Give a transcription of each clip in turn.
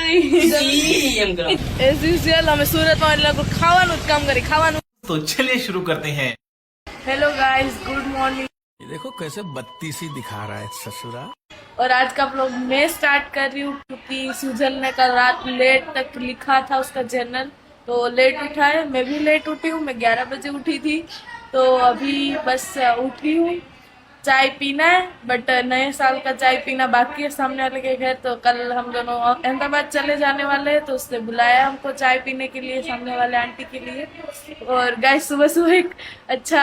As usual અમે સુરતમાં એટલે ખાવાનું જ કામ કરી ખાવાનું. तो चलिए शुरू करते हैं. Hello guys, good morning. देखो कैसे बत्तीसी दिखा रहा है ससुरा. और आज का व्लॉग मैं स्टार्ट कर रही हूँ क्योंकि सुजल ने कल रात लेट तक लिखा था उसका जर्नल, तो लेट उठा है. मैं भी लेट उठी हूँ, मैं 11 बजे उठी थी, तो अभी बस उठी हूँ. चाय पीना है, बट नए साल का चाय पीना बाकी है सामने वाले के घर. तो कल हम दोनों अहमदाबाद चले जाने वाले हैं, तो उसने बुलाया हमको चाय पीने के लिए, सामने वाले आंटी के लिए. और गाइस सुबह सुबह एक अच्छा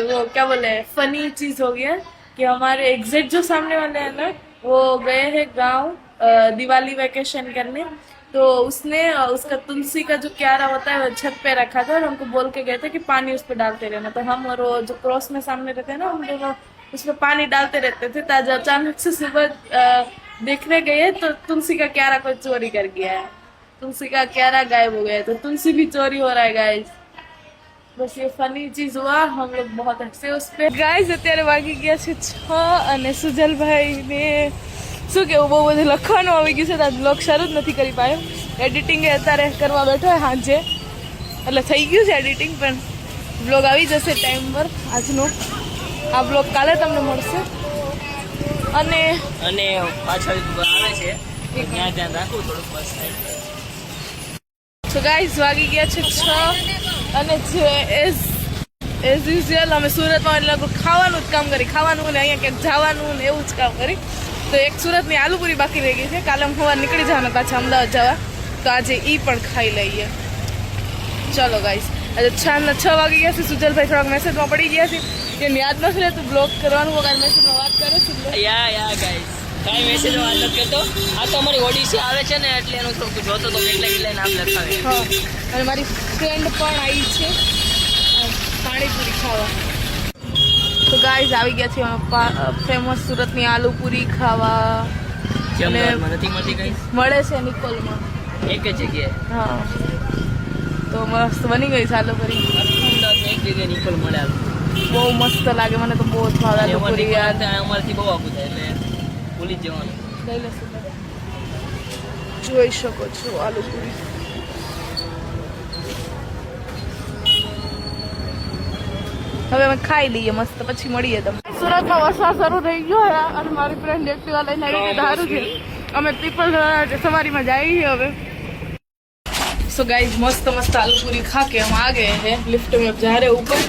वो क्या बोले फनी चीज हो गया कि हमारे एग्जैक्ट जो सामने वाले हैं ना, वो गए हैं गांव दिवाली वेकेशन करने. तो उसने उसका तुलसी का जो क्यारा होता है वो छत पे रखा था और हमको बोल के गए थे कि पानी उस पर डालते रहना. तो हम और वो जो क्रॉस में सामने रहते हैं ना, हम दोनों उसमें पानी डालते रहते थे. तो आज अचानक से सुबह देखने गए तो तुलसी का क्यारा कोई चोरी कर गया है. तुलसी का क्यारा गायब हो गया, तो तुलसी भी चोरी हो रहा है गाइस. बस ये फनी चीज हुआ, हम लोग बहुत हंसे उस पे. गाइस અત્યારે વાગી ગયા છે 6 અને સુજલભાઈ ને શું કેવું બહુ બધું લખવાનું આવી ગયું છે, તો બ્લોગ શરૂ જ નથી કરી પાયો. એડિટિંગ અત્યારે કરવા બેઠો હોય સાંજે, એટલે થઈ ગયું છે એડિટિંગ, પણ બ્લોગ આવી જશે ટાઈમ પર આજનો. આ બ્લોગ કાલે તમને મળશે. અને પાછળ આવે છે ત્યાં ધ્યાન રાખવું થોડુંક બસ. તો ગાઈસ વાગી ગયા છે 6 અને એઝ યુઝ્યુઅલ અમે સુરતમાં એટલે ખાવાનું જ કામ કરી ખાવાનું ને અહીંયા ક્યાંક જવાનું ને એવું જ કામ કરી. તો એક સુરતની આલુપુરી બાકી રહી ગઈ છે. કાલે અમે સવારે નીકળી જવાના પાછા અમદાવાદ જવા, તો આજે એ પણ ખાઈ લઈએ. ચલો ગાઈસ, આજે 6 વાગી ગયા છે. સુજલભાઈ થોડાક મેસેજમાં પડી ગયા છે, એને યાદ નથી રહેતું બ્લોગ કરવાનું. વગર મેસેજમાં વાત કરે છે યા ગાઈસ, કાંઈ મેસેજ વાત નથી કરતો. આ તો અમારી ઓડિસી આવે છે ને, એટલે એનું થોડુંક જોતો તો કેટલા નામ લખાવે. હા, અને મારી ફ્રેન્ડ પણ આવી છે પાણીપુરી ખાવા. તો ગાઈઝ આવી ગયા છે ફેમસ સુરતની આલુપુરી ખાવા. નથી મળતી કઈ, મળે છે નિકોલમાં એક જ જગ્યાએ. હા, તો મસ્ત બની ગઈ છે આલુપુરી. અમદાવાદમાં એક જગ્યાએ નિકોલ મળે. બહુ મસ્ત લાગે મને તો, બહુ જ ભાવે આલુપુરી. અમારથી બહુ આપું થાય એટલે ભૂલી જ જવાનું. લઈ લેશું, જોઈ શકો છો આલુપુરી. હવે અમે ખાઈ લઈએ મસ્ત, પછી મળીએ તમને. સુરતમાં વરસાદ શરૂ થઈ ગયો અને મારી ફ્રેન્ડ એક્ટિવા લઈને આવી ગઈ. સારું છે, અમે પીપલ સવારીમાં જઈએ હવે. सो गाइस मस्त मस्त आलू पूरी खा के हम आ गए हैं, लिफ्ट में अब जा रहे हैं ऊपर.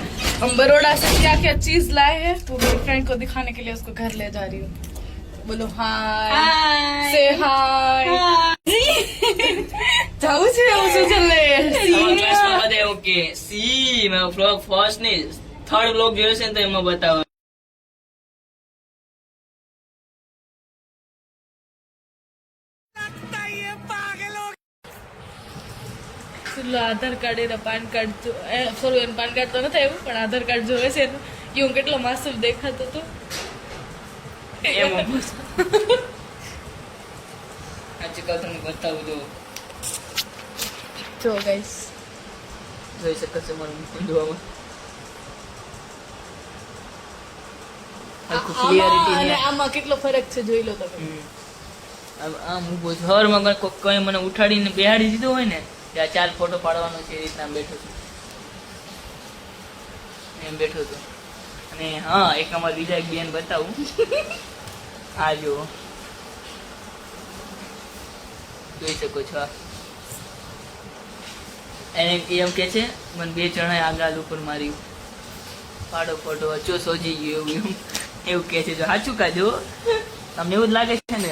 हम बड़ौदा से क्या क्या चीज लाए हैं वो मेरी फ्रेंड को दिखाने के लिए उसको घर ले जा रही हूँ. बोलो हाय, से हाय. जाऊ છે હું શું ચાલે ક્લાસમાં બધા okay she may vlog first ને થર્ડ વ્લોગ જોયો છે ને, તો એમાં બતાવો. આધાર કાર્ડ એના પાન કાર્ડ સોરી એનું પાન કાર્ડ તો નથી આવ્યું, પણ આધાર કાર્ડ જોવે છે કે હું કેટલો માસૂમ દેખાતો હતો. આજકાલ તમને બતાવું જો ગાઈસ, જોઈ શકો છો મારું મુખ જોવામાં. અને આમાં કેટલો ફરક છે જોઈ લો તમે. આમ ઊભો છું, હવારમાં કઈ મને ઉઠાડીને બેહાડી દીધો હોય ને, ત્યાં 4 ફોટો પાડવાનો છે, એ રીતના બેઠો છું. એમ બેઠો હતો. અને હા, એક અમારા બીજા એક બેન બતાવું. આ જો જોઈ શકો છો. એને એમ કે છે મને 2 જણાએ આગળ ઉપર માર્યું, પાડો ફોટો અચો સોજી ગયો એવું કે છે. જો સાચું કાજો તમને એવું જ લાગે છે ને,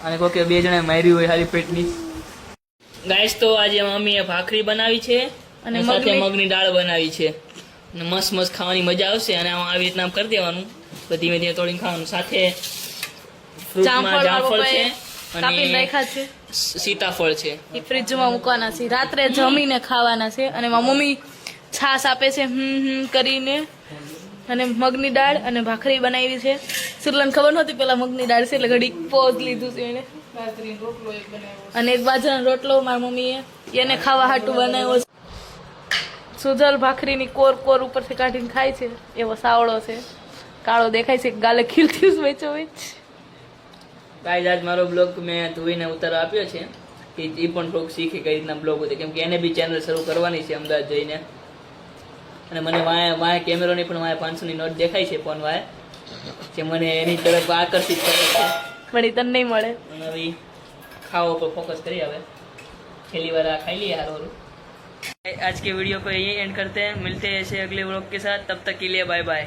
અને કોઈ 2 જણાએ માર્યું હોય હારી પેટની. ગાઈસ તો આજે મમ્મીએ ભાખરી બનાવી છે અને સાથે મગની દાળ બનાવી છે, અને મસ્ત મસ્ત ખાવાની મજા આવશે. અને આવી રીતના કરી દેવાનું, તો ધીમે ધીમે તોડીને ખાવાનું. સાથે ફ્રૂટમાં જામફળ છે અને સીતાફળ છે, એ ફ્રીજમાં મૂકવાના છે, રાત્રે જમીને ખાવાના છે. અને મારી મમ્મી છાશ આપે છે કરીને, અને મગની દાળ અને ભાખરી બનાવી છે. સુરલાને ખબર નહોતી પેલા મગની દાળ છે, એટલે ઘડી પોઝ લીધું છે એને. અને એક બાજરાનો રોટલો મારી મમ્મીએ એને ખાવા હાટું બનાવ્યો છે. સુજલ ભાખરીની કોર ઉપરથી કાઢીને ખાય છે, એવો સાવળો છે, કાળો દેખાય છે, ગાલે ખીલથી વેચો વેચ. ગાઈઝ આજ મારો બ્લોગ મેં ધોઈને ઉતારો આપ્યો છે કે એ પણ થોડુંક શીખે કઈ રીતના બ્લોગ હોય, કેમ કે એને બી ચેનલ શરૂ કરવાની છે અમદાવાદ જઈને. અને મને વાય કેમેરાની પણ વાય 500ની નોટ દેખાય છે ફોન વાય, જે મને એની તરફ આકર્ષિત કરે છે. પણ તને નહીં મળે. અને હવે ખાવા પર फोकस करिए. હવે पहली बार खाई लिया यार. और आज के वीडियो को यही एंड करते हैं, मिलते हैं ऐसे अगले व्लॉग के साथ, तब तक के लिए बाय बाय.